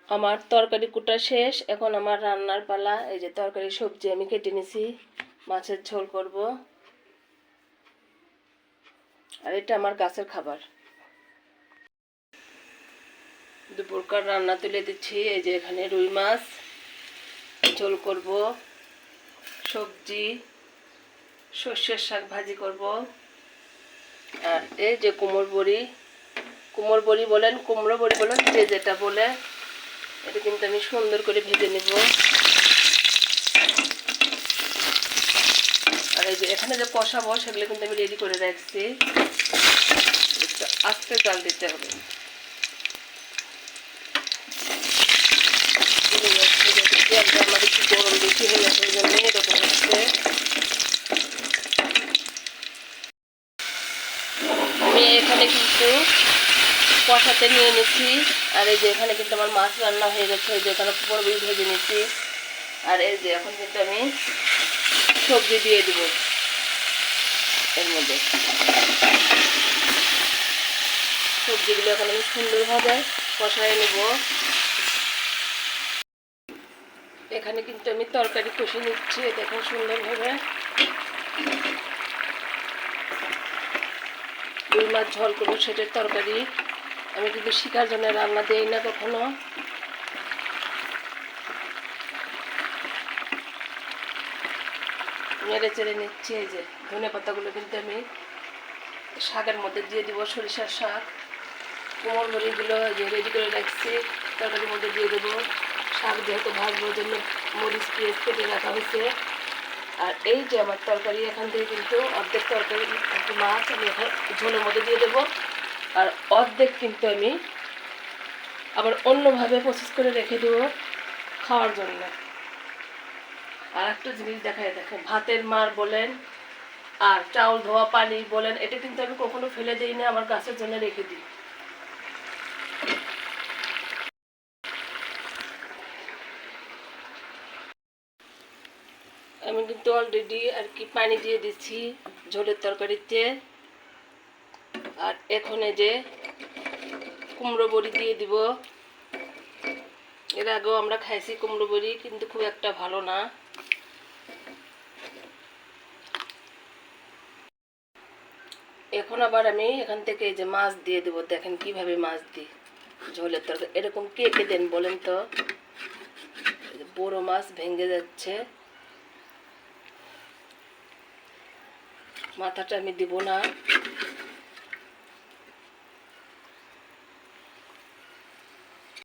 আমার তরকারি কুটা শেষ, এখন আমার রান্নার পালা। এই যে তরকারি সবজি আমি কেটে নিছি, মাছের ঝোল করব। আর এটা আমার গাছের খাবার। দুপুরকার রান্না তুলে দিচ্ছি। এই যে এখানে রুই মাছ ঝোল করব, সবজি সর্ষের শাক ভাজি করব, আর এই যে কুমড়ো বড়ি বলেন, কুমড়ো বড়ি বলেন, যে যেটা বলে, এটা কিন্তু আমি সুন্দর করে ভেজে নেব। আর এই যে এখানে যে কষাবো সেগুলো কিন্তু আমি রেডি করে রাখছি। আস্তে জাল দিতে হবে। আমার একটু গরম বেশি হয়ে গেছে, ওই জন্য এরকম হচ্ছে। আমি এখানে কিন্তু কষাতে নিয়ে নিচ্ছি। আর এই যে এখানে কিন্তু আমার মাছ রান্না হয়ে গেছে। এই যে এখানে কুমড়ো বড়ি ভেজে নিচ্ছি। আর এই যে এখন কিন্তু আমি সবজি দিয়ে দেব এর মধ্যে। সবজিগুলো এখন আমি সুন্দরভাবে কষায় নেব। এখানে কিন্তু আমি তরকারি কষে নিচ্ছি, দেখুন সুন্দরভাবে। রুই মাছ ঝোল করবো, সেটার তরকারি। আমি কিন্তু শিকার জন্য রান্না দিই না কখনো। নেড়ে চেড়ে নিচ্ছি। এই যে ধনে পাতাগুলো কিন্তু আমি শাকের মধ্যে দিয়ে দিব, সরিষার শাক। কুমড়ো বড়িগুলো যে রেডি করে রাখছি তরকারির মধ্যে দিয়ে দেবো। শাক যেহেতু ভাজবার জন্য মরিচ পেঁয়াজ কেটে রাখা হয়েছে। আর এই যে আমার তরকারি, এখান থেকে কিন্তু অর্ধেক তরকারি একটু মাছ আমি এখন ঝোলের মধ্যে দিয়ে দেবো। আর অর্ধেক কিন্তু আমি আবার অন্যভাবে প্রসেস করে রেখে দেবো খাওয়ার জন্য। আর একটা জিনিস দেখায়, দেখেন ভাতের মার বলেন আর চাউল ধোয়া পানি বলেন, এটা কিন্তু আমি কখনো ফেলে দিই না, আমার গাছের জন্য রেখে দিই। আমি কিন্তু অলরেডি আর কি পানি দিয়ে দিচ্ছি ঝোলের তরকারিতে। আর এখন এই যে কুমড়ো বড়ি দিয়ে দিব। এর আগেও আমরা খাইছি কুমড়ো বড়ি, কিন্তু খুব একটা ভালো না। এখন আবার আমি এখান থেকে এই যে মাছ দিয়ে দেবো। দেখেন কিভাবে মাছ দিই ঝোলের তরকারি। এরকম কে কে দেন বলেন তো? বড় মাছ ভেঙে যাচ্ছে, মাথাটা আমি দিব না।